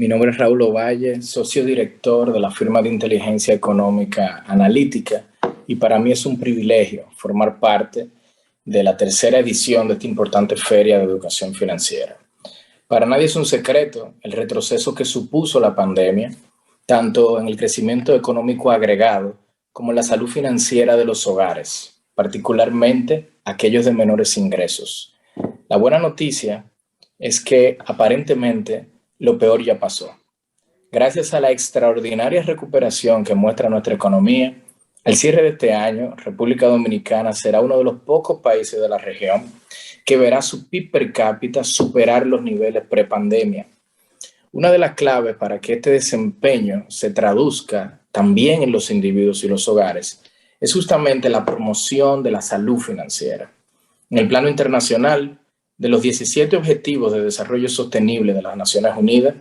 Mi nombre es Raúl Ovalle, socio director de la firma de inteligencia económica Analítica, y para mí es un privilegio formar parte de la tercera edición de esta importante feria de educación financiera. Para nadie es un secreto el retroceso que supuso la pandemia, tanto en el crecimiento económico agregado como en la salud financiera de los hogares, particularmente aquellos de menores ingresos. La buena noticia es que aparentemente lo peor ya pasó. Gracias a la extraordinaria recuperación que muestra nuestra economía, al cierre de este año, República Dominicana será uno de los pocos países de la región que verá su PIB per cápita superar los niveles prepandemia. Una de las claves para que este desempeño se traduzca también en los individuos y los hogares es justamente la promoción de la salud financiera. En el plano internacional, de los 17 Objetivos de Desarrollo Sostenible de las Naciones Unidas,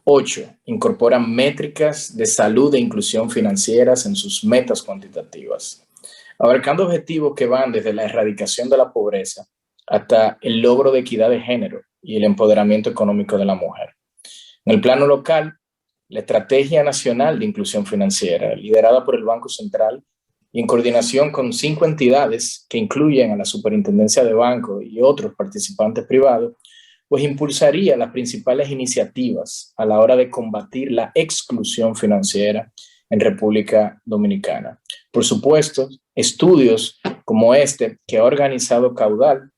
8 incorporan métricas de salud e inclusión financieras en sus metas cuantitativas, abarcando objetivos que van desde la erradicación de la pobreza hasta el logro de equidad de género y el empoderamiento económico de la mujer. En el plano local, la Estrategia Nacional de Inclusión Financiera, liderada por el Banco Central y en coordinación con 5 entidades que incluyen a la Superintendencia de Banco y otros participantes privados, pues impulsaría las principales iniciativas a la hora de combatir la exclusión financiera en República Dominicana. Por supuesto, estudios como este que ha organizado Caudal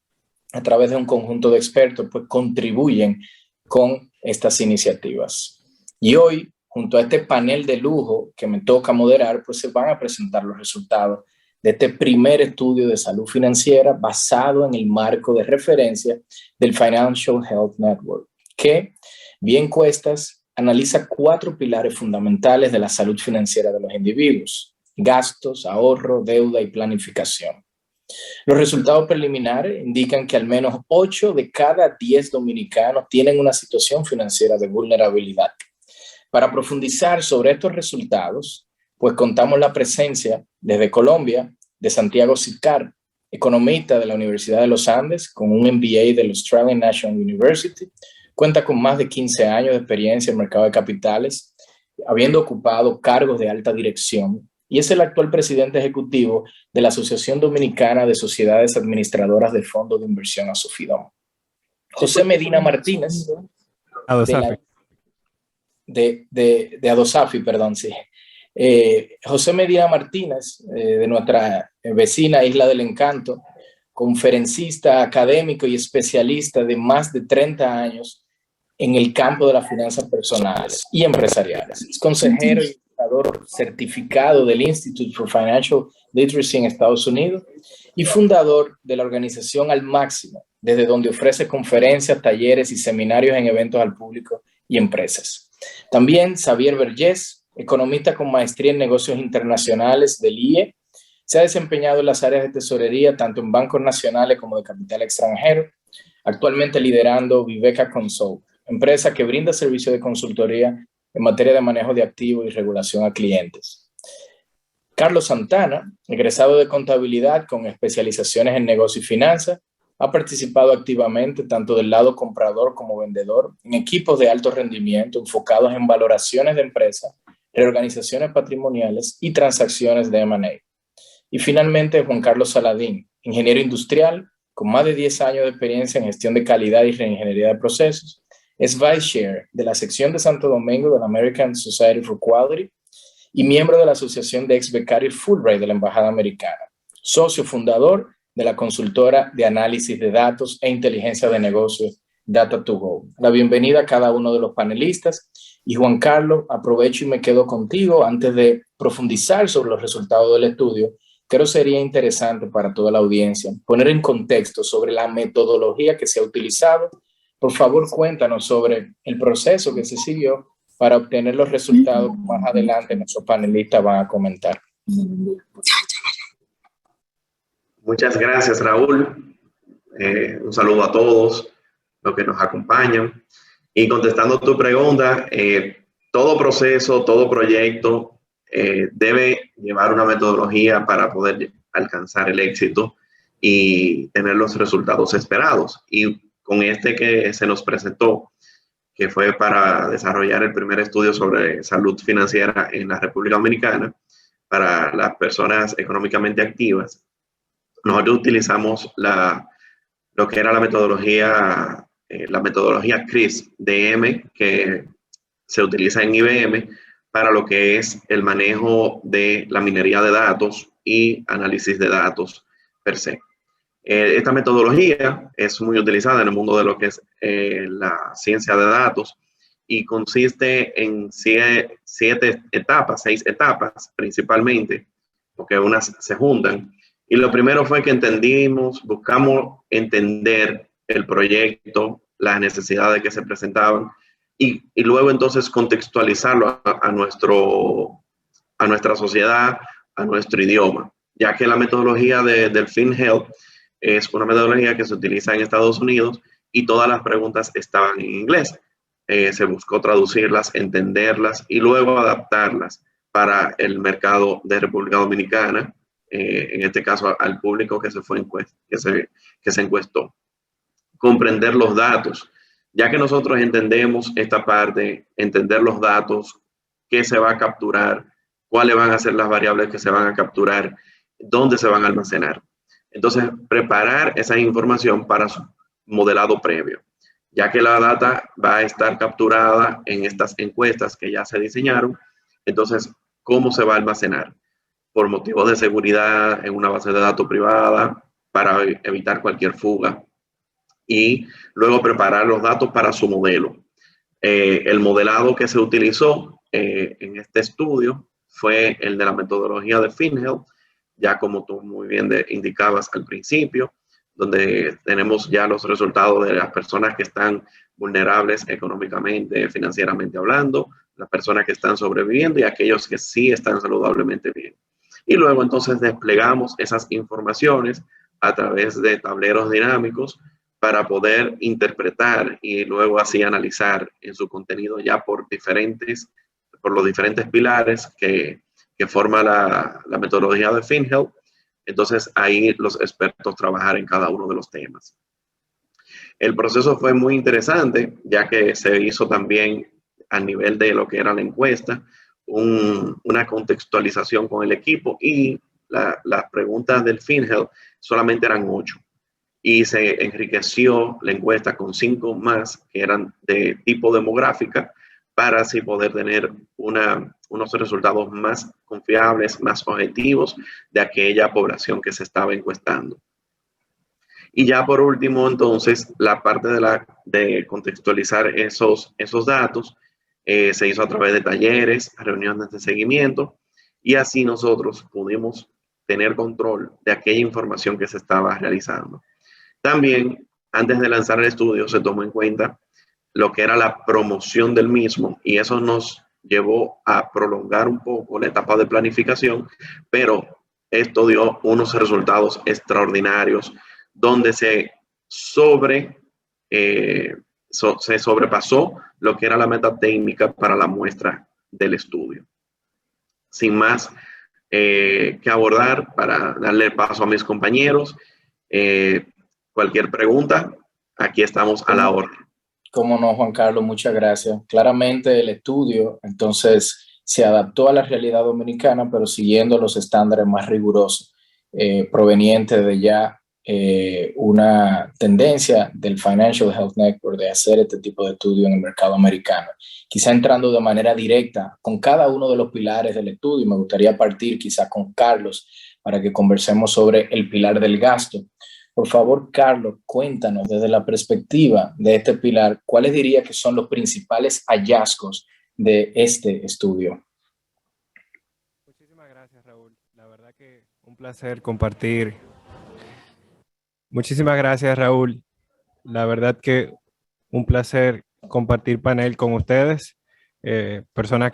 a través de un conjunto de expertos, pues contribuyen con estas iniciativas. Y hoy, junto a este panel de lujo que me toca moderar, pues se van a presentar los resultados de este primer estudio de salud financiera basado en el marco de referencia del Financial Health Network, que, vía encuestas, analiza 4 pilares fundamentales de la salud financiera de los individuos: gastos, ahorro, deuda y planificación. Los resultados preliminares indican que al menos 8 de cada 10 dominicanos tienen una situación financiera de vulnerabilidad. Para profundizar sobre estos resultados, pues contamos la presencia desde Colombia de Santiago Sicar, economista de la Universidad de los Andes, con un MBA de la Australian National University. Cuenta con más de 15 años de experiencia en el mercado de capitales, habiendo ocupado cargos de alta dirección, y es el actual presidente ejecutivo de la Asociación Dominicana de Sociedades Administradoras de Fondos de Inversión, ASOFIDOM. José Medina Martínez, de Adosafi, perdón, sí. José Medina Martínez, de nuestra vecina Isla del Encanto, conferencista, académico y especialista de más de 30 años en el campo de las finanzas personales y empresariales. Es consejero y educador certificado del Institute for Financial Literacy en Estados Unidos y fundador de la organización Al Máximo, desde donde ofrece conferencias, talleres y seminarios en eventos al público y empresas. También Xavier Vergés, economista con maestría en negocios internacionales del IE, se ha desempeñado en las áreas de tesorería tanto en bancos nacionales como de capital extranjero, actualmente liderando Viveca Consult, empresa que brinda servicios de consultoría en materia de manejo de activos y regulación a clientes. Carlos Santana, egresado de contabilidad con especializaciones en negocio y finanzas, ha participado activamente tanto del lado comprador como vendedor en equipos de alto rendimiento enfocados en valoraciones de empresas, reorganizaciones patrimoniales y transacciones de M&A. Y finalmente, Juan Carlos Saladín, ingeniero industrial con más de 10 años de experiencia en gestión de calidad y reingeniería de procesos. Es Vice Chair de la sección de Santo Domingo de la American Society for Quality y miembro de la Asociación de Ex Becarios Fulbright de la Embajada Americana. Socio fundador de la consultora de análisis de datos e inteligencia de negocios Data2Go. La bienvenida a cada uno de los panelistas. Y Juan Carlos, aprovecho y me quedo contigo antes de profundizar sobre los resultados del estudio. Creo que sería interesante para toda la audiencia poner en contexto sobre la metodología que se ha utilizado. Por favor, cuéntanos sobre el proceso que se siguió para obtener los resultados que más adelante nuestros panelistas van a comentar. Muchas gracias, Raúl. Un saludo a todos los que nos acompañan. Y contestando tu pregunta, todo proceso, todo proyecto debe llevar una metodología para poder alcanzar el éxito y tener los resultados esperados. Y con este que se nos presentó, que fue para desarrollar el primer estudio sobre salud financiera en la República Dominicana para las personas económicamente activas. Nosotros utilizamos lo que era la metodología CRISP-DM, que se utiliza en IBM para lo que es el manejo de la minería de datos y análisis de datos per se. Esta metodología es muy utilizada en el mundo de lo que es la ciencia de datos y consiste en 6 etapas principalmente, porque unas se juntan. Y lo primero fue que buscamos entender el proyecto, las necesidades que se presentaban y luego entonces contextualizarlo a nuestra sociedad, a nuestro idioma, ya que la metodología del FinHealth es una metodología que se utiliza en Estados Unidos y todas las preguntas estaban en inglés. Se buscó traducirlas, entenderlas y luego adaptarlas para el mercado de República Dominicana, en este caso al público que se encuestó. Comprender los datos, ya que nosotros entendemos esta parte, entender los datos, qué se va a capturar, cuáles van a ser las variables que se van a capturar, dónde se van a almacenar. Entonces, preparar esa información para su modelado previo, ya que la data va a estar capturada en estas encuestas que ya se diseñaron. Entonces, ¿cómo se va a almacenar? Por motivos de seguridad en una base de datos privada para evitar cualquier fuga. Y luego preparar los datos para su modelo. El modelado que se utilizó en este estudio fue el de la metodología de FinHealth, ya como tú muy bien indicabas al principio, donde tenemos ya los resultados de las personas que están vulnerables económicamente, financieramente hablando, las personas que están sobreviviendo y aquellos que sí están saludablemente bien. Y luego entonces desplegamos esas informaciones a través de tableros dinámicos para poder interpretar y luego así analizar en su contenido ya por los diferentes pilares que forma la metodología de FinHealth. Entonces ahí los expertos trabajar en cada uno de los temas. El proceso fue muy interesante, ya que se hizo también a nivel de lo que era la encuesta, una contextualización con el equipo y las preguntas del FinHealth solamente eran 8. Y se enriqueció la encuesta con 5 más que eran de tipo demográfica para así poder tener unos resultados más confiables, más objetivos de aquella población que se estaba encuestando. Y ya por último, entonces, la parte de contextualizar esos datos se hizo a través de talleres, reuniones de seguimiento, y así nosotros pudimos tener control de aquella información que se estaba realizando. También, antes de lanzar el estudio, se tomó en cuenta lo que era la promoción del mismo, y eso nos llevó a prolongar un poco la etapa de planificación, pero esto dio unos resultados extraordinarios, donde se sobrepasó lo que era la meta técnica para la muestra del estudio. Sin más que abordar, para darle paso a mis compañeros, cualquier pregunta, aquí estamos a la orden. Cómo no, Juan Carlos, muchas gracias. Claramente el estudio, entonces, se adaptó a la realidad dominicana, pero siguiendo los estándares más rigurosos, provenientes de ya una tendencia del Financial Health Network de hacer este tipo de estudio en el mercado americano. Quizá entrando de manera directa con cada uno de los pilares del estudio, me gustaría partir quizá con Carlos para que conversemos sobre el pilar del gasto. Por favor, Carlos, cuéntanos desde la perspectiva de este pilar, ¿cuáles diría que son los principales hallazgos de este estudio? Muchísimas gracias, Raúl. La verdad que un placer compartir. Muchísimas gracias, Raúl. La verdad que un placer compartir panel con ustedes, personas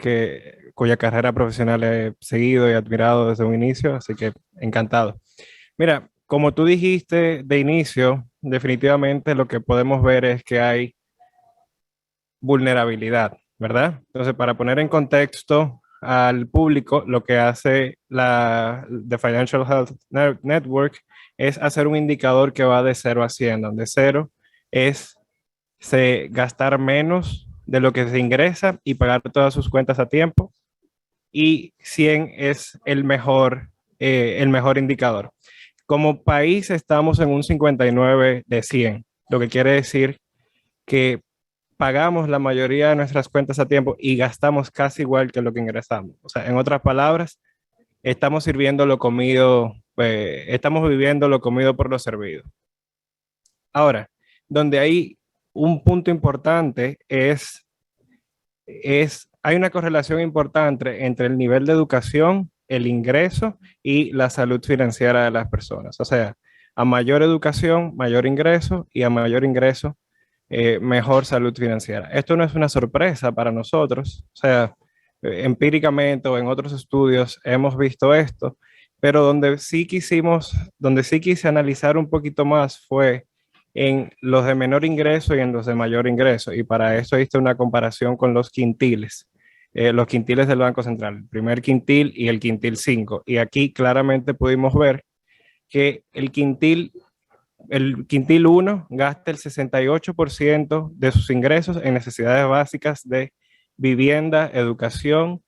cuya carrera profesional he seguido y admirado desde un inicio, así que encantado. Mira, como tú dijiste de inicio, definitivamente lo que podemos ver es que hay vulnerabilidad, ¿verdad? Entonces, para poner en contexto al público, lo que hace The Financial Health Network es hacer un indicador que va de 0 a 100, donde 0 es gastar menos de lo que se ingresa y pagar todas sus cuentas a tiempo. Y 100 es el mejor indicador. Como país estamos en un 59 de 100, lo que quiere decir que pagamos la mayoría de nuestras cuentas a tiempo y gastamos casi igual que lo que ingresamos. O sea, en otras palabras, estamos sirviendo lo comido, estamos viviendo lo comido por lo servido. Ahora, donde hay un punto importante hay una correlación importante entre el nivel de educación, el ingreso y la salud financiera de las personas. O sea, a mayor educación, mayor ingreso, y a mayor ingreso, mejor salud financiera. Esto no es una sorpresa para nosotros. O sea, empíricamente o en otros estudios hemos visto esto, pero donde sí quise analizar un poquito más fue en los de menor ingreso y en los de mayor ingreso. Y para eso hice una comparación con los quintiles del Banco Central, el primer quintil y el quintil 5. Y aquí claramente pudimos ver que el quintil 1 gasta el 68% de sus ingresos en necesidades básicas de vivienda, educación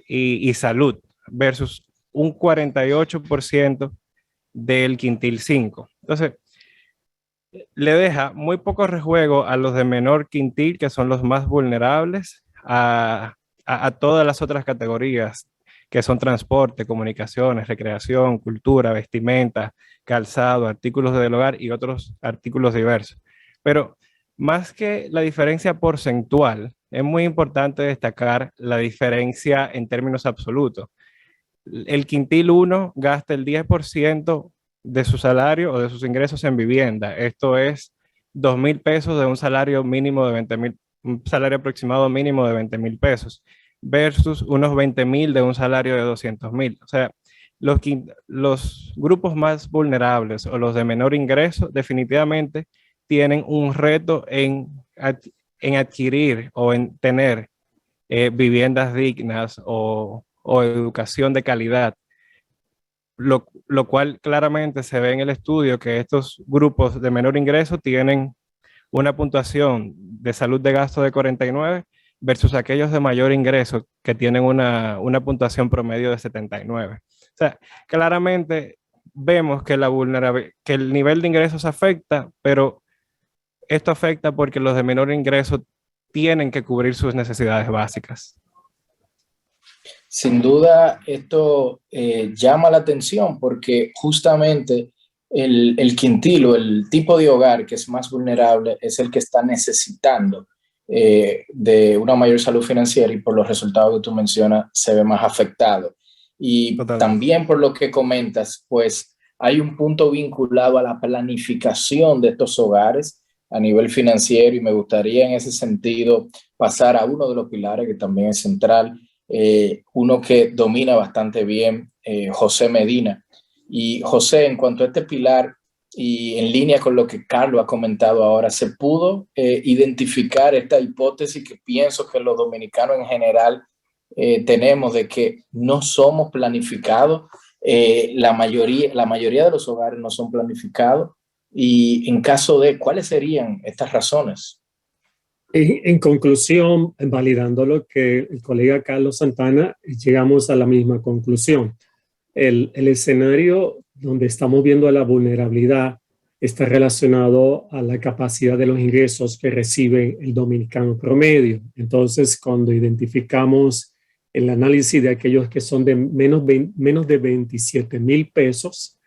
y salud, versus un 48% del quintil 5. Entonces, le deja muy poco rejuego a los de menor quintil, que son los más vulnerables, a todas las otras categorías, que son transporte, comunicaciones, recreación, cultura, vestimenta, calzado, artículos del hogar y otros artículos diversos. Pero más que la diferencia porcentual, es muy importante destacar la diferencia en términos absolutos. El quintil 1 gasta el 10% de su salario o de sus ingresos en vivienda. Esto es 2,000 pesos de un salario mínimo de 20,000, un salario aproximado mínimo de 20,000 pesos, versus unos 20,000 de un salario de 200,000. O sea, los grupos más vulnerables o los de menor ingreso definitivamente tienen un reto en adquirir o en tener viviendas dignas o educación de calidad, lo cual claramente se ve en el estudio que estos grupos de menor ingreso tienen una puntuación de salud de gasto de 49 versus aquellos de mayor ingreso que tienen una puntuación promedio de 79. O sea, claramente vemos que que el nivel de ingresos afecta, pero esto afecta porque los de menor ingreso tienen que cubrir sus necesidades básicas. Sin duda, esto llama la atención porque justamente el quintilo, el tipo de hogar que es más vulnerable, es el que está necesitando de una mayor salud financiera, y por los resultados que tú mencionas se ve más afectado. Y totalmente. También por lo que comentas, pues hay un punto vinculado a la planificación de estos hogares a nivel financiero, y me gustaría en ese sentido pasar a uno de los pilares que también es central, uno que domina bastante bien José Medina. Y José, en cuanto a este pilar, y en línea con lo que Carlos ha comentado ahora, ¿se pudo identificar esta hipótesis que pienso que los dominicanos en general tenemos, de que no somos planificados? La mayoría de los hogares no son planificados, y en caso de, ¿cuáles serían estas razones? En conclusión, validando lo que el colega Carlos Santana, llegamos a la misma conclusión. El escenario donde estamos viendo la vulnerabilidad está relacionado a la capacidad de los ingresos que recibe el dominicano promedio. Entonces, cuando identificamos el análisis de aquellos que son de menos de 27,000 pesos,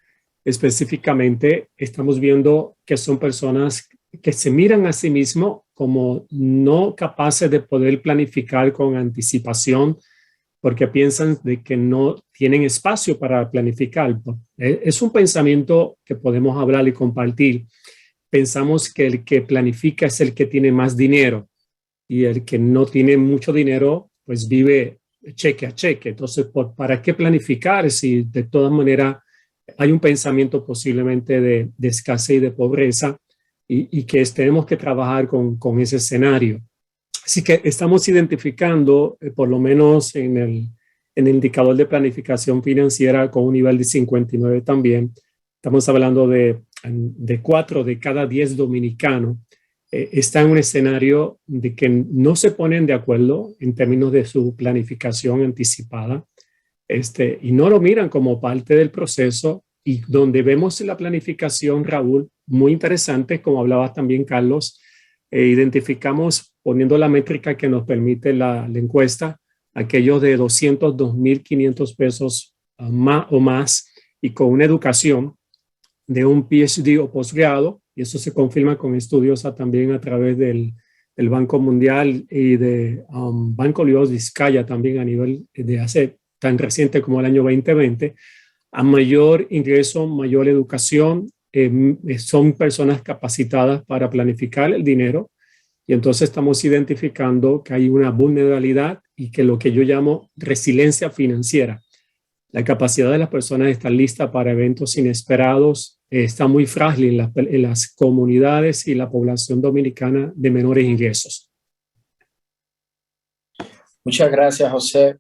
específicamente estamos viendo que son personas que se miran a sí mismos como no capaces de poder planificar con anticipación, porque piensan de que no tienen espacio para planificar. Es un pensamiento que podemos hablar y compartir. Pensamos que el que planifica es el que tiene más dinero, y el que no tiene mucho dinero pues vive cheque a cheque. Entonces, ¿para qué planificar si de todas maneras hay un pensamiento posiblemente de escasez y de pobreza, y que tenemos que trabajar con ese escenario? Así que estamos identificando, por lo menos en el indicador de planificación financiera, con un nivel de 59 también. Estamos hablando de 4 de cada 10 dominicanos está en un escenario de que no se ponen de acuerdo en términos de su planificación anticipada, y no lo miran como parte del proceso, y donde vemos la planificación, Raúl, muy interesante, como hablabas también, Carlos, identificamos, poniendo la métrica que nos permite la encuesta, aquellos de 202.500 pesos más o más, y con una educación de un PhD o posgrado, y eso se confirma con estudios también a través del Banco Mundial y de Banco Lios Vizcaya también a nivel de hace tan reciente como el año 2020, a mayor ingreso, mayor educación, son personas capacitadas para planificar el dinero, y entonces estamos identificando que hay una vulnerabilidad y que lo que yo llamo resiliencia financiera. La capacidad de las personas de estar listas para eventos inesperados está muy frágil en las comunidades y la población dominicana de menores ingresos. Muchas gracias, José.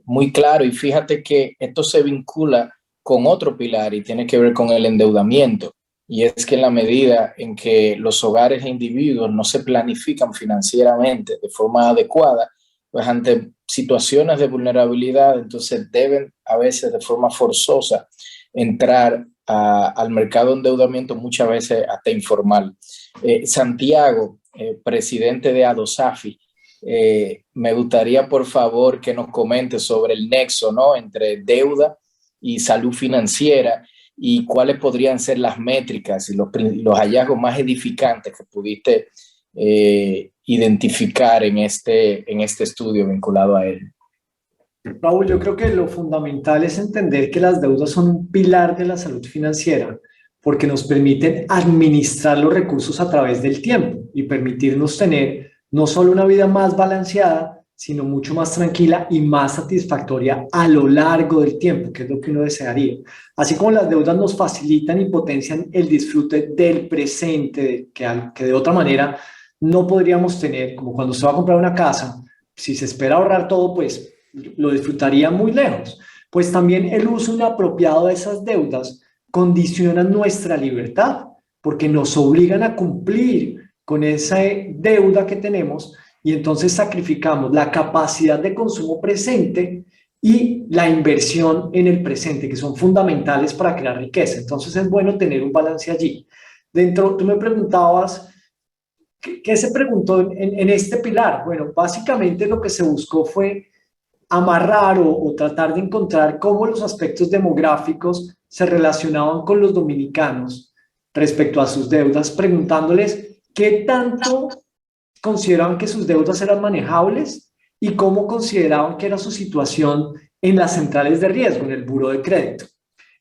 Muy claro, y fíjate que esto se vincula con otro pilar y tiene que ver con el endeudamiento. Y es que en la medida en que los hogares e individuos no se planifican financieramente de forma adecuada, pues ante situaciones de vulnerabilidad, entonces deben a veces de forma forzosa entrar al mercado de endeudamiento, muchas veces hasta informal. Santiago, presidente de ADOSAFI, me gustaría por favor que nos comente sobre el nexo, ¿no?, entre deuda y salud financiera, y cuáles podrían ser las métricas y los hallazgos más edificantes que pudiste identificar en este estudio vinculado a él. Raúl, yo creo que lo fundamental es entender que las deudas son un pilar de la salud financiera, porque nos permiten administrar los recursos a través del tiempo y permitirnos tener no solo una vida más balanceada, sino mucho más tranquila y más satisfactoria a lo largo del tiempo, que es lo que uno desearía. Así como las deudas nos facilitan y potencian el disfrute del presente, que de otra manera no podríamos tener, como cuando se va a comprar una casa, si se espera ahorrar todo, pues lo disfrutaría muy lejos. Pues también el uso inapropiado de esas deudas condiciona nuestra libertad, porque nos obligan a cumplir con esa deuda que tenemos, y entonces sacrificamos la capacidad de consumo presente y la inversión en el presente, que son fundamentales para crear riqueza. Entonces es bueno tener un balance allí. Tú me preguntabas, ¿qué se preguntó en este pilar? Bueno, básicamente lo que se buscó fue amarrar o tratar de encontrar cómo los aspectos demográficos se relacionaban con los dominicanos respecto a sus deudas, preguntándoles qué tanto consideraban que sus deudas eran manejables y cómo consideraban que era su situación en las centrales de riesgo, en el buró de crédito.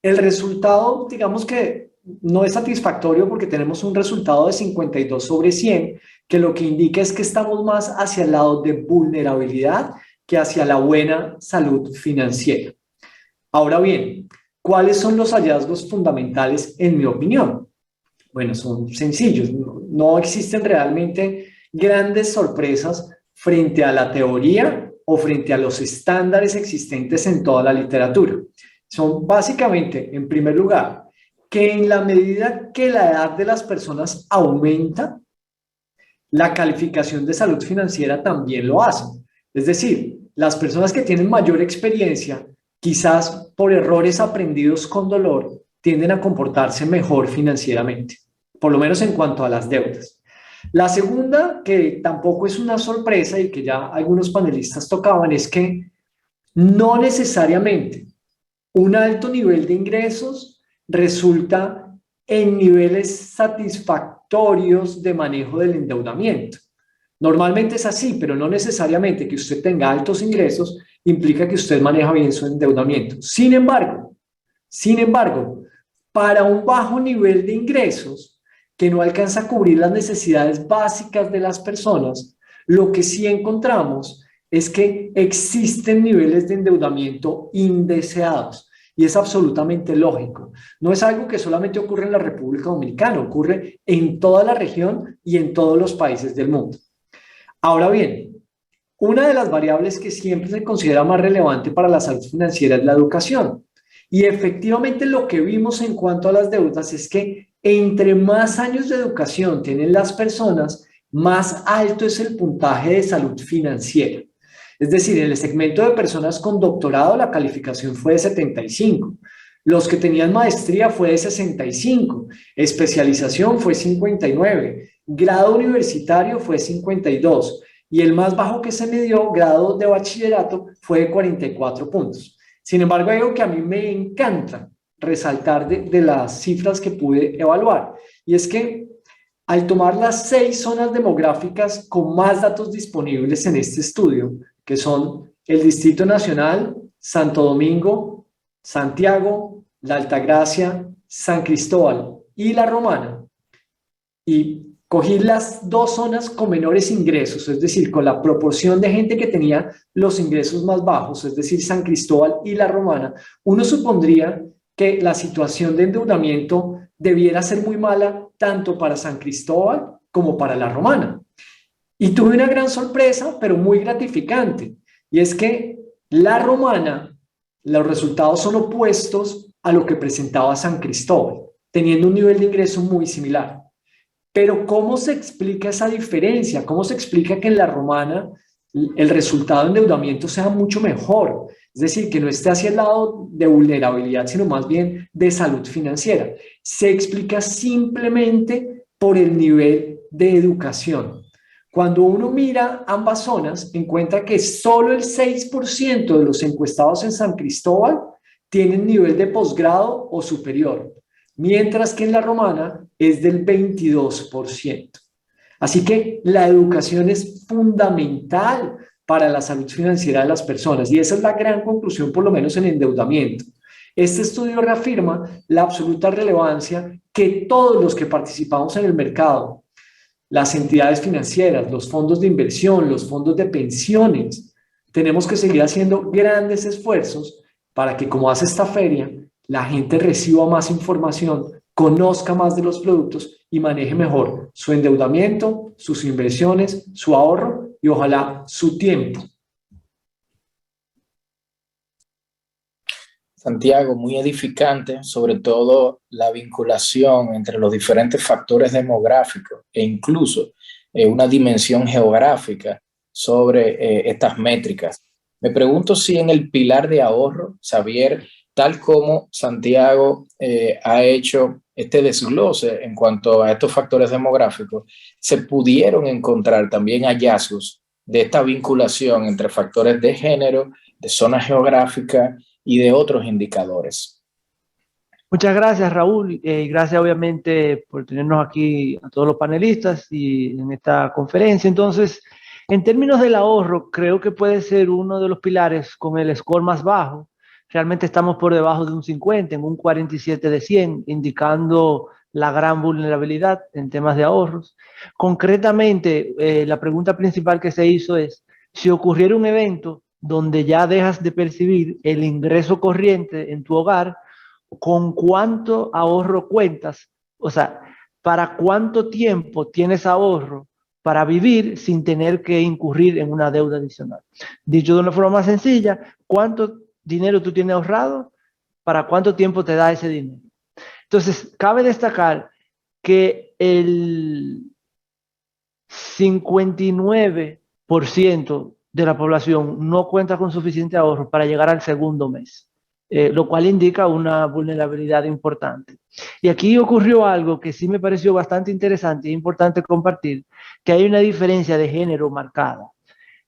El resultado, digamos que no es satisfactorio, porque tenemos un resultado de 52/100, que lo que indica es que estamos más hacia el lado de vulnerabilidad que hacia la buena salud financiera. Ahora bien, ¿cuáles son los hallazgos fundamentales en mi opinión? Bueno, son sencillos, no existen realmente grandes sorpresas frente a la teoría o frente a los estándares existentes en toda la literatura. Son básicamente, en primer lugar, que en la medida que la edad de las personas aumenta, la calificación de salud financiera también lo hace. Es decir, las personas que tienen mayor experiencia, quizás por errores aprendidos con dolor, tienden a comportarse mejor financieramente, por lo menos en cuanto a las deudas. La segunda, que tampoco es una sorpresa y que ya algunos panelistas tocaban, es que no necesariamente un alto nivel de ingresos resulta en niveles satisfactorios de manejo del endeudamiento. Normalmente es así, pero no necesariamente que usted tenga altos ingresos implica que usted maneja bien su endeudamiento. Sin embargo, para un bajo nivel de ingresos que no alcanza a cubrir las necesidades básicas de las personas, lo que sí encontramos es que existen niveles de endeudamiento indeseados. Y es absolutamente lógico. No es algo que solamente ocurre en la República Dominicana, ocurre en toda la región y en todos los países del mundo. Ahora bien, una de las variables que siempre se considera más relevante para la salud financiera es la educación. Y efectivamente lo que vimos en cuanto a las deudas es que Entre más años de educación tienen las personas, más alto es el puntaje de salud financiera. Es decir, en el segmento de personas con doctorado la calificación fue de 75. Los que tenían maestría fue de 65, especialización fue 59, grado universitario fue 52 y el más bajo que se me dio, grado de bachillerato, fue de 44 puntos. Sin embargo, hay algo que a mí me encanta resaltar de las cifras que pude evaluar, y es que al tomar las 6 zonas demográficas con más datos disponibles en este estudio, que son el Distrito Nacional, Santo Domingo, Santiago, La Altagracia, San Cristóbal y La Romana, y cogí las 2 zonas con menores ingresos, es decir, con la proporción de gente que tenía los ingresos más bajos, es decir, San Cristóbal y La Romana, uno supondría que la situación de endeudamiento debiera ser muy mala tanto para San Cristóbal como para La Romana. Y tuve una gran sorpresa, pero muy gratificante, y es que La Romana, los resultados son opuestos a lo que presentaba San Cristóbal, teniendo un nivel de ingreso muy similar. Pero ¿cómo se explica esa diferencia? ¿Cómo se explica que en La Romana el resultado de endeudamiento sea mucho mejor? Es decir, que no esté hacia el lado de vulnerabilidad, sino más bien de salud financiera. Se explica simplemente por el nivel de educación. Cuando uno mira ambas zonas, encuentra que solo el 6% de los encuestados en San Cristóbal tienen nivel de posgrado o superior, mientras que en La Romana es del 22%. Así que la educación es fundamental para la salud financiera de las personas, y esa es la gran conclusión, por lo menos en endeudamiento. Este estudio reafirma la absoluta relevancia que todos los que participamos en el mercado, las entidades financieras, los fondos de inversión, los fondos de pensiones, tenemos que seguir haciendo grandes esfuerzos para que, como hace esta feria, la gente reciba más información, conozca más de los productos y maneje mejor su endeudamiento, sus inversiones, su ahorro y ojalá su tiempo. Santiago, muy edificante, sobre todo la vinculación entre los diferentes factores demográficos e incluso una dimensión geográfica sobre estas métricas. Me pregunto si en el pilar de ahorro, Xavier, tal como Santiago ha hecho este desglose en cuanto a estos factores demográficos, se pudieron encontrar también hallazgos de esta vinculación entre factores de género, de zona geográfica y de otros indicadores. Muchas gracias, Raúl, y gracias obviamente por tenernos aquí a todos los panelistas y en esta conferencia. Entonces, en términos del ahorro, creo que puede ser uno de los pilares con el score más bajo. Realmente estamos por debajo de un 50, en un 47 de 100, indicando la gran vulnerabilidad en temas de ahorros. Concretamente, la pregunta principal que se hizo es, si ocurriera un evento donde ya dejas de percibir el ingreso corriente en tu hogar, ¿con cuánto ahorro cuentas? O sea, ¿para cuánto tiempo tienes ahorro para vivir sin tener que incurrir en una deuda adicional? Dicho de una forma más sencilla, ¿cuánto dinero tú tienes ahorrado? ¿Para cuánto tiempo te da ese dinero? Entonces, cabe destacar que el 59% de la población no cuenta con suficiente ahorro para llegar al segundo mes, lo cual indica una vulnerabilidad importante. Y aquí ocurrió algo que sí me pareció bastante interesante e importante compartir, que hay una diferencia de género marcada.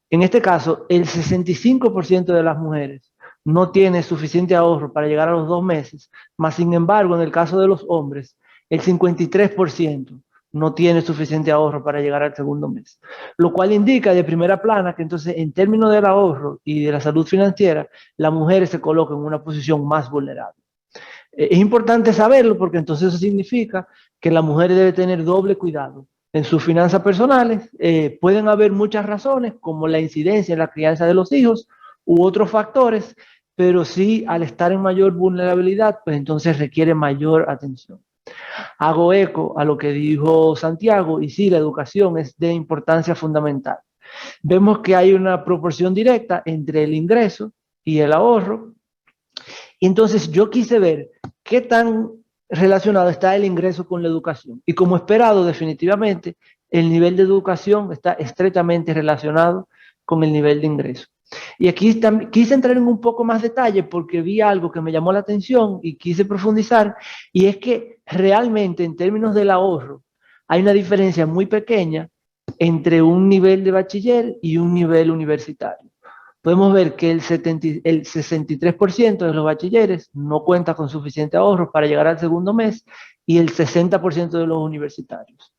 En este caso, el 65% de las mujeres no tiene suficiente ahorro para llegar a los 2 meses, más sin embargo, en el caso de los hombres, el 53% no tiene suficiente ahorro para llegar al segundo mes, lo cual indica de primera plana que entonces en términos del ahorro y de la salud financiera, las mujeres se colocan en una posición más vulnerable. Es importante saberlo porque entonces eso significa que la mujer debe tener doble cuidado en sus finanzas personales. Pueden haber muchas razones como la incidencia en la crianza de los hijos u otros factores, pero sí al estar en mayor vulnerabilidad, pues entonces requiere mayor atención. Hago eco a lo que dijo Santiago y sí, la educación es de importancia fundamental. Vemos que hay una proporción directa entre el ingreso y el ahorro. Y entonces yo quise ver qué tan relacionado está el ingreso con la educación. Y como esperado, definitivamente, el nivel de educación está estrechamente relacionado con el nivel de ingreso. Y aquí quise entrar en un poco más detalle porque vi algo que me llamó la atención y quise profundizar, y es que realmente en términos del ahorro hay una diferencia muy pequeña entre un nivel de bachiller y un nivel universitario. Podemos ver que el 63% de los bachilleres no cuenta con suficiente ahorro para llegar al segundo mes y el 60% de los universitarios.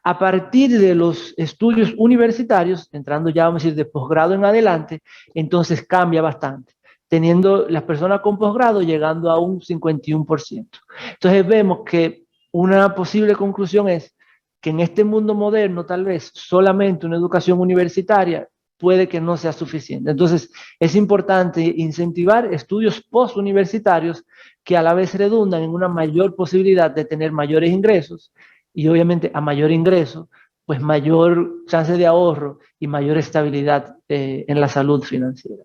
A partir de los estudios universitarios, entrando ya, vamos a decir, de posgrado en adelante, entonces cambia bastante, teniendo las personas con posgrado llegando a un 51%. Entonces vemos que una posible conclusión es que en este mundo moderno tal vez solamente una educación universitaria puede que no sea suficiente. Entonces es importante incentivar estudios postuniversitarios que a la vez redundan en una mayor posibilidad de tener mayores ingresos, y obviamente a mayor ingreso, pues mayor chance de ahorro y mayor estabilidad en la salud financiera.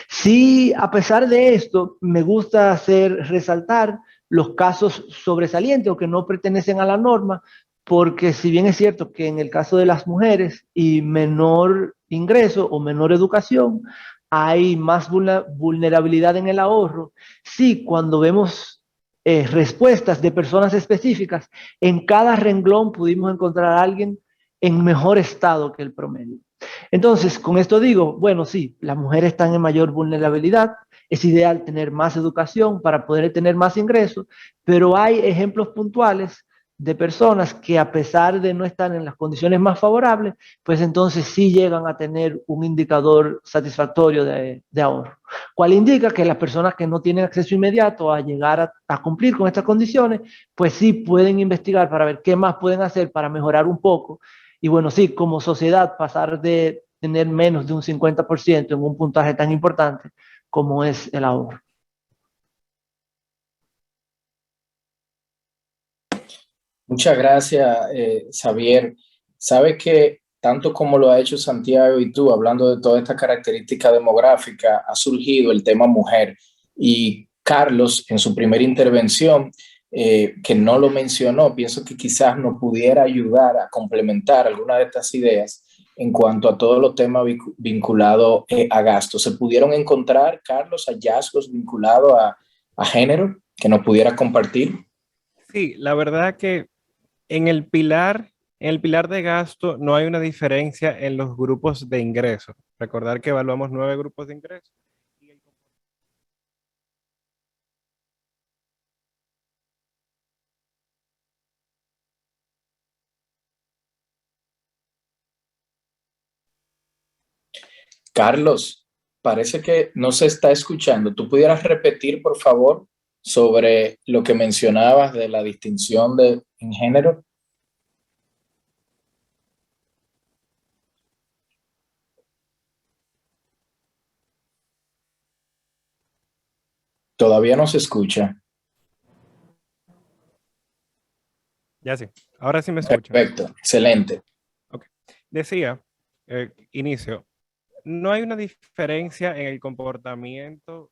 Sí, a pesar de esto, me gusta resaltar los casos sobresalientes o que no pertenecen a la norma, porque si bien es cierto que en el caso de las mujeres y menor ingreso o menor educación, hay más vulnerabilidad en el ahorro, sí, cuando vemos respuestas de personas específicas, en cada renglón pudimos encontrar a alguien en mejor estado que el promedio. Entonces, con esto digo, bueno, sí, las mujeres están en mayor vulnerabilidad, es ideal tener más educación para poder tener más ingresos, pero hay ejemplos puntuales de personas que a pesar de no estar en las condiciones más favorables, pues entonces sí llegan a tener un indicador satisfactorio de ahorro, cual indica que las personas que no tienen acceso inmediato a llegar a cumplir con estas condiciones, pues sí pueden investigar para ver qué más pueden hacer para mejorar un poco. Y bueno, sí, como sociedad pasar de tener menos de un 50% en un puntaje tan importante como es el ahorro. Muchas gracias, Xavier. Sabe que tanto como lo ha hecho Santiago y tú, hablando de toda esta característica demográfica, ha surgido el tema mujer. Y Carlos, en su primera intervención, que no lo mencionó, pienso que quizás nos pudiera ayudar a complementar algunas de estas ideas en cuanto a todos los temas vinculados a gastos. ¿Se pudieron encontrar, Carlos, hallazgos vinculados a género que nos pudiera compartir? Sí, la verdad que en el pilar de gasto no hay una diferencia en los grupos de ingreso. Recordar que evaluamos 9 grupos de ingreso. Carlos, parece que no se está escuchando. ¿Tú pudieras repetir, por favor, sobre lo que mencionabas de la distinción en género? Todavía no se escucha. Ya sí, ahora sí me escuchan. Perfecto, excelente. Okay. Decía, inicio, no hay una diferencia en el comportamiento.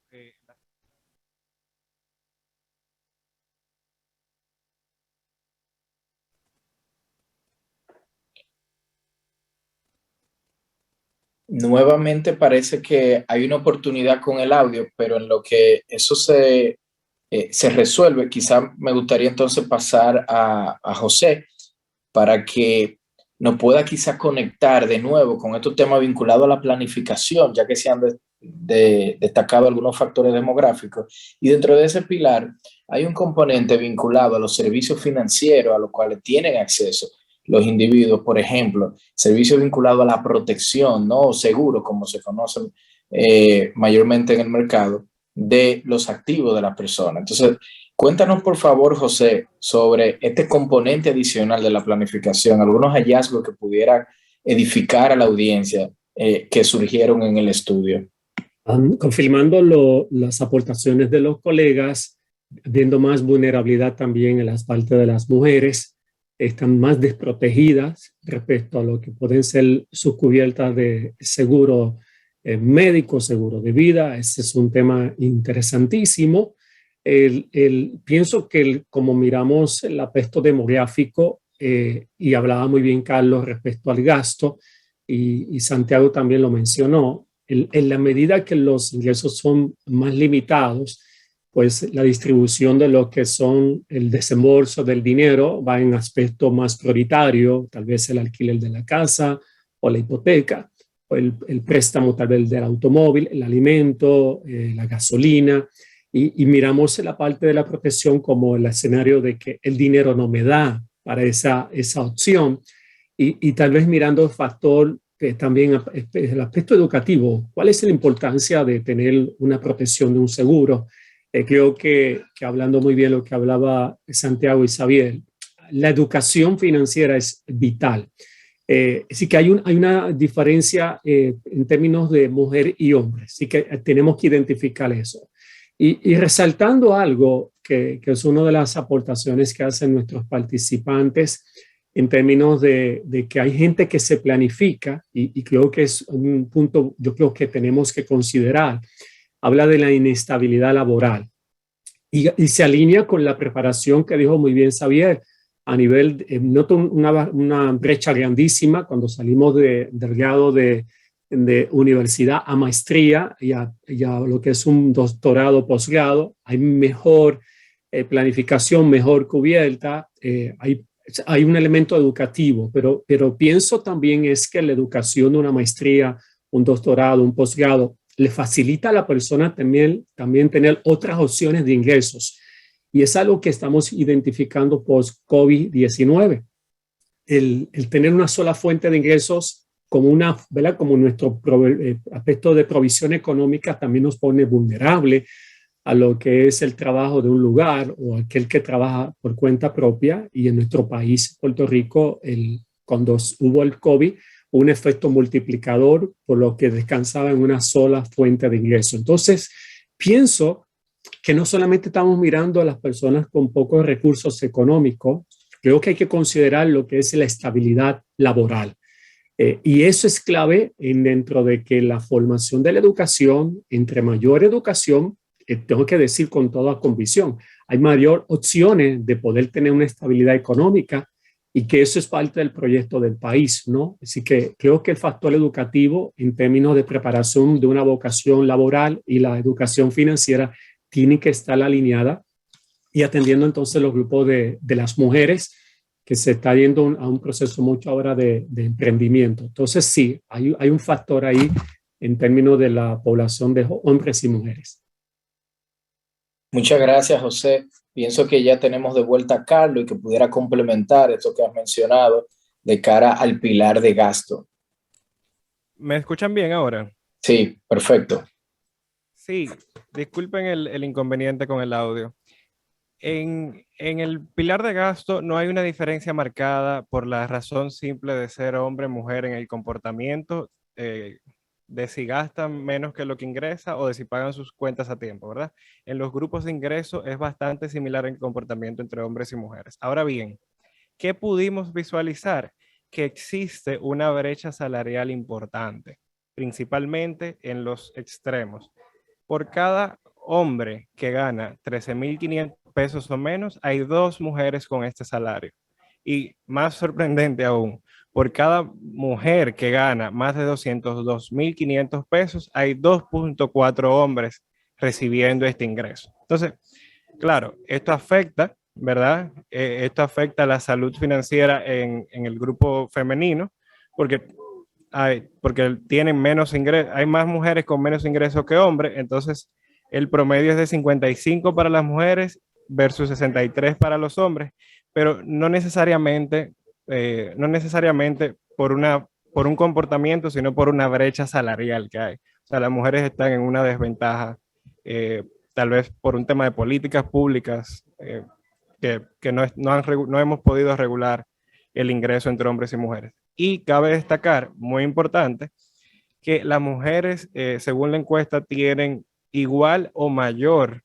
Nuevamente parece que hay una oportunidad con el audio, pero en lo que eso se resuelve, quizá me gustaría entonces pasar a José para que nos pueda quizá conectar de nuevo con estos temas vinculados a la planificación, ya que se han destacado algunos factores demográficos. Y dentro de ese pilar hay un componente vinculado a los servicios financieros a los cuales tienen acceso los individuos, por ejemplo, servicios vinculados a la protección, ¿no? O seguro, como se conocen mayormente en el mercado, de los activos de la persona. Entonces, cuéntanos, por favor, José, sobre este componente adicional de la planificación, algunos hallazgos que pudieran edificar a la audiencia que surgieron en el estudio. Confirmando las aportaciones de los colegas, viendo más vulnerabilidad también en las partes de las mujeres, están más desprotegidas respecto a lo que pueden ser sus cubiertas de seguro médico, seguro de vida. Ese es un tema interesantísimo. Pienso que como miramos el aspecto demográfico, y hablaba muy bien Carlos respecto al gasto, y Santiago también lo mencionó, en la medida que los ingresos son más limitados, pues la distribución de lo que son el desembolso del dinero va en aspecto más prioritario, tal vez el alquiler de la casa o la hipoteca, o el préstamo tal vez del automóvil, el alimento, la gasolina, y miramos la parte de la protección como el escenario de que el dinero no me da para esa opción, y tal vez mirando el factor que también el aspecto educativo, ¿cuál es la importancia de tener una protección de un seguro? Creo que hablando muy bien lo que hablaba Santiago y Xavier, la educación financiera es vital. Así que hay una diferencia en términos de mujer y hombre, así que tenemos que identificar eso. Y resaltando algo que es una de las aportaciones que hacen nuestros participantes en términos de que hay gente que se planifica, y creo que es un punto, yo creo que tenemos que considerar, habla de la inestabilidad laboral y se alinea con la preparación que dijo muy bien Xavier. A nivel, noto una brecha grandísima cuando salimos del grado de universidad a maestría y a lo que es un doctorado, posgrado. Hay mejor planificación, mejor cubierta, hay un elemento educativo, pero pienso también es que la educación de una maestría, un doctorado, un posgrado, le facilita a la persona también tener otras opciones de ingresos. Y es algo que estamos identificando post-COVID-19. El tener una sola fuente de ingresos como ¿verdad? Como nuestro aspecto de provisión económica también nos pone vulnerable a lo que es el trabajo de un lugar o aquel que trabaja por cuenta propia. Y en nuestro país, Puerto Rico, cuando hubo el COVID, un efecto multiplicador por lo que descansaba en una sola fuente de ingreso. Entonces, pienso que no solamente estamos mirando a las personas con pocos recursos económicos, creo que hay que considerar lo que es la estabilidad laboral. Y eso es clave dentro de que la formación de la educación, entre mayor educación, tengo que decir con toda convicción, hay mayor opciones de poder tener una estabilidad económica, y que eso es parte del proyecto del país, ¿no? Así que creo que el factor educativo en términos de preparación de una vocación laboral y la educación financiera tiene que estar alineada, y atendiendo entonces los grupos de las mujeres, que se está yendo a un proceso mucho ahora de emprendimiento. Entonces sí, hay un factor ahí en términos de la población de hombres y mujeres. Muchas gracias, José. Pienso que ya tenemos de vuelta a Carlos y que pudiera complementar esto que has mencionado de cara al pilar de gasto. ¿Me escuchan bien ahora? Sí, perfecto. Sí, disculpen el inconveniente con el audio. En el pilar de gasto no hay una diferencia marcada por la razón simple de ser hombre o mujer en el comportamiento, de si gastan menos que lo que ingresa o de si pagan sus cuentas a tiempo, ¿verdad? En los grupos de ingreso es bastante similar en el comportamiento entre hombres y mujeres. Ahora bien, ¿qué pudimos visualizar? Que existe una brecha salarial importante, principalmente en los extremos. Por cada hombre que gana 13.500 pesos o menos, hay 2 mujeres con este salario. Y más sorprendente aún, por cada mujer que gana más de 202.500 pesos, hay 2.4 hombres recibiendo este ingreso. Entonces, claro, esto afecta, ¿verdad? Esto afecta la salud financiera en el grupo femenino, porque tienen menos ingresos, hay más mujeres con menos ingresos que hombres, entonces el promedio es de 55 para las mujeres versus 63 para los hombres, pero no necesariamente por un comportamiento, sino por una brecha salarial que hay. O sea, las mujeres están en una desventaja, tal vez por un tema de políticas públicas, que no hemos podido regular el ingreso entre hombres y mujeres. Y cabe destacar, muy importante, que las mujeres, según la encuesta, tienen igual o mayor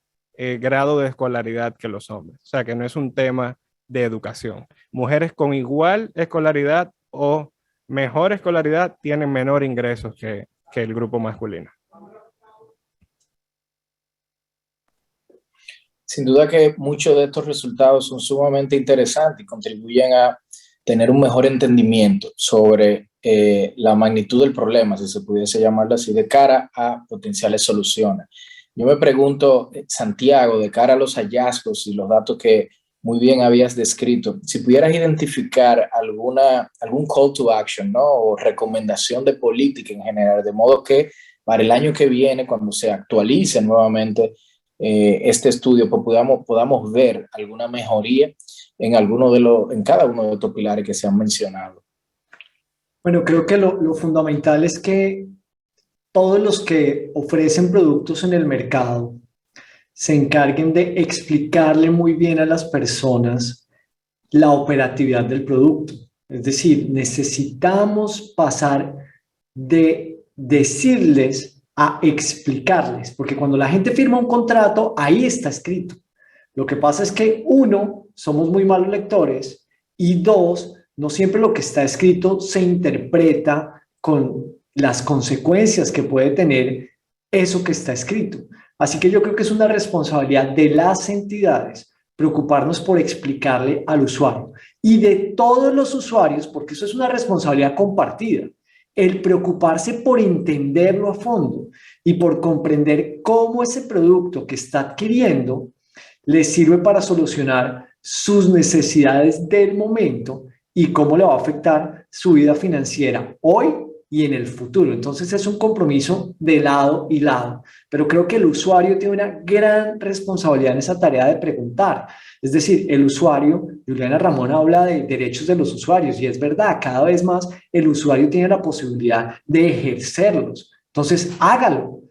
grado de escolaridad que los hombres. O sea, que no es un tema de educación. Mujeres con igual escolaridad o mejor escolaridad tienen menor ingresos que el grupo masculino. Sin duda que muchos de estos resultados son sumamente interesantes y contribuyen a tener un mejor entendimiento sobre la magnitud del problema, si se pudiese llamarlo así, de cara a potenciales soluciones. Yo me pregunto, Santiago, de cara a los hallazgos y los datos que muy bien habías descrito, si pudieras identificar algún call to action, ¿no? O recomendación de política en general, de modo que para el año que viene, cuando se actualice nuevamente este estudio, pues podamos ver alguna mejoría en cada uno de estos pilares que se han mencionado. Bueno, creo que lo fundamental es que todos los que ofrecen productos en el mercado se encarguen de explicarle muy bien a las personas la operatividad del producto. Es decir, necesitamos pasar de decirles a explicarles, porque cuando la gente firma un contrato, ahí está escrito. Lo que pasa es que, uno, somos muy malos lectores, y dos, no siempre lo que está escrito se interpreta con las consecuencias que puede tener eso que está escrito. Así que yo creo que es una responsabilidad de las entidades preocuparnos por explicarle al usuario y de todos los usuarios, porque eso es una responsabilidad compartida, el preocuparse por entenderlo a fondo y por comprender cómo ese producto que está adquiriendo le sirve para solucionar sus necesidades del momento y cómo le va a afectar su vida financiera hoy y en el futuro. Entonces es un compromiso de lado y lado, pero creo que el usuario tiene una gran responsabilidad en esa tarea de preguntar. Es decir, el usuario, Juliana Ramón habla de derechos de los usuarios y es verdad, cada vez más el usuario tiene la posibilidad de ejercerlos. Entonces hágalo,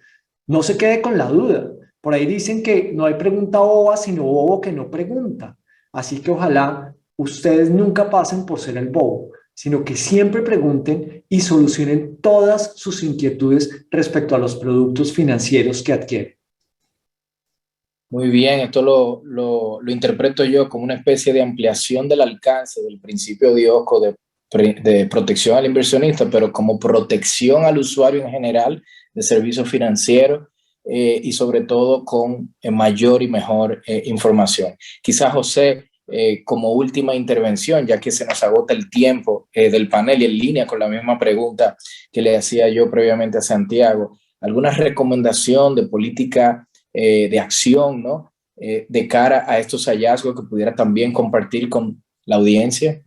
no se quede con la duda. Por ahí dicen que no hay pregunta boba, sino bobo que no pregunta. Así que ojalá ustedes nunca pasen por ser el bobo, sino que siempre pregunten y solucionen todas sus inquietudes respecto a los productos financieros que adquieren. Muy bien, esto lo interpreto yo como una especie de ampliación del alcance del principio de IOSCO de protección al inversionista, pero como protección al usuario en general de servicios financieros y sobre todo con mayor y mejor información. Quizás, José, como última intervención, ya que se nos agota el tiempo del panel y en línea con la misma pregunta que le hacía yo previamente a Santiago, ¿alguna recomendación de política de acción, ¿no? De cara a estos hallazgos que pudiera también compartir con la audiencia?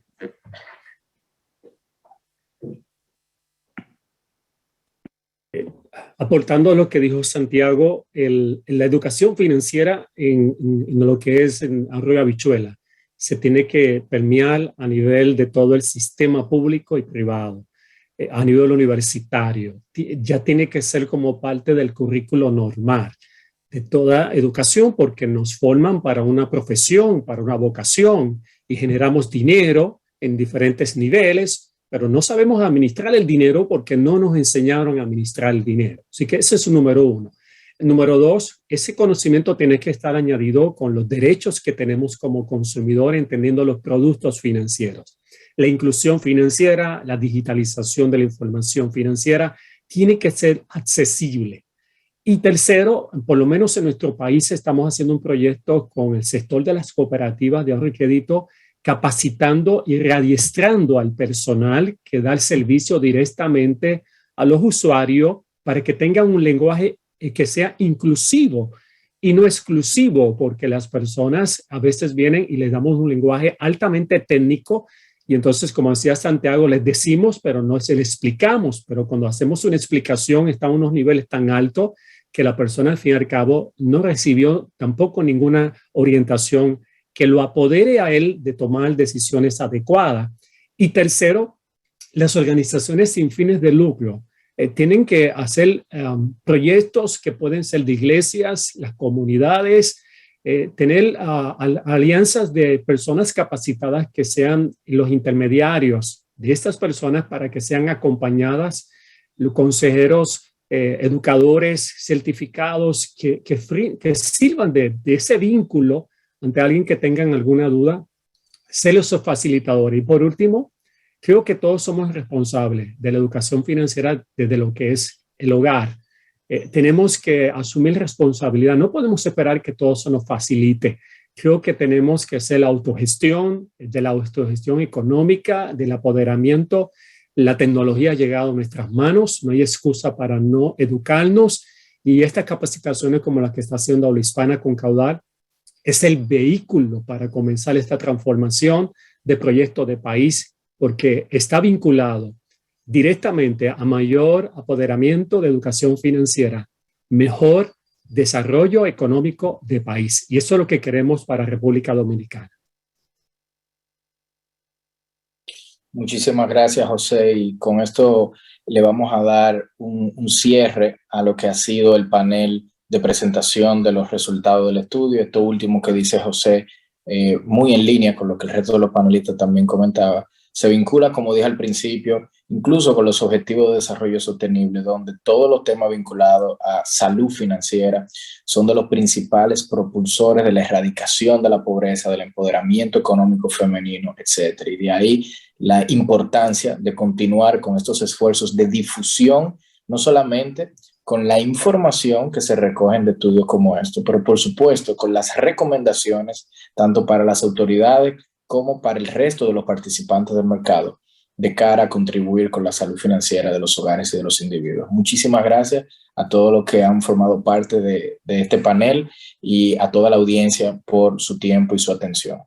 Aportando a lo que dijo Santiago, la educación financiera en lo que es en Arroyo Habichuela se tiene que permear a nivel de todo el sistema público y privado, a nivel universitario. Ya tiene que ser como parte del currículo normal de toda educación porque nos forman para una profesión, para una vocación y generamos dinero en diferentes niveles, pero no sabemos administrar el dinero porque no nos enseñaron a administrar el dinero. Así que ese es el número uno. El número dos, ese conocimiento tiene que estar añadido con los derechos que tenemos como consumidor, entendiendo los productos financieros. La inclusión financiera, la digitalización de la información financiera tiene que ser accesible. Y tercero, por lo menos en nuestro país estamos haciendo un proyecto con el sector de las cooperativas de ahorro y crédito, capacitando y readiestrando al personal que da el servicio directamente a los usuarios para que tengan un lenguaje que sea inclusivo y no exclusivo, porque las personas a veces vienen y les damos un lenguaje altamente técnico y entonces, como decía Santiago, les decimos, pero no se les explicamos, pero cuando hacemos una explicación está a unos niveles tan altos que la persona al fin y al cabo no recibió tampoco ninguna orientación que lo apodere a él de tomar decisiones adecuadas. Y tercero, las organizaciones sin fines de lucro tienen que hacer proyectos que pueden ser de iglesias, las comunidades, tener alianzas de personas capacitadas que sean los intermediarios de estas personas para que sean acompañadas, los consejeros, educadores certificados que sirvan de ese vínculo ante alguien que tengan alguna duda, ser los facilitadores. Y por último, creo que todos somos responsables de la educación financiera desde lo que es el hogar. tenemos que asumir responsabilidad. No podemos esperar que todo se nos facilite. Creo que tenemos que hacer la autogestión, de la autogestión económica, del apoderamiento. La tecnología ha llegado a nuestras manos, no hay excusa para no educarnos, y estas capacitaciones como las que está haciendo Habla Hispana con Caudal es el vehículo para comenzar esta transformación de proyecto de país, porque está vinculado directamente a mayor apoderamiento de educación financiera, mejor desarrollo económico de país. Y eso es lo que queremos para República Dominicana. Muchísimas gracias, José. Y con esto le vamos a dar un cierre a lo que ha sido el panel de presentación de los resultados del estudio. Esto último que dice José, muy en línea con lo que el resto de los panelistas también comentaba, se vincula, como dije al principio, incluso con los objetivos de desarrollo sostenible, donde todos los temas vinculados a salud financiera son de los principales propulsores de la erradicación de la pobreza, del empoderamiento económico femenino, etc. Y de ahí la importancia de continuar con estos esfuerzos de difusión, no solamente con la información que se recoge de estudios como estos, pero por supuesto con las recomendaciones tanto para las autoridades como para el resto de los participantes del mercado de cara a contribuir con la salud financiera de los hogares y de los individuos. Muchísimas gracias a todos los que han formado parte de este panel y a toda la audiencia por su tiempo y su atención.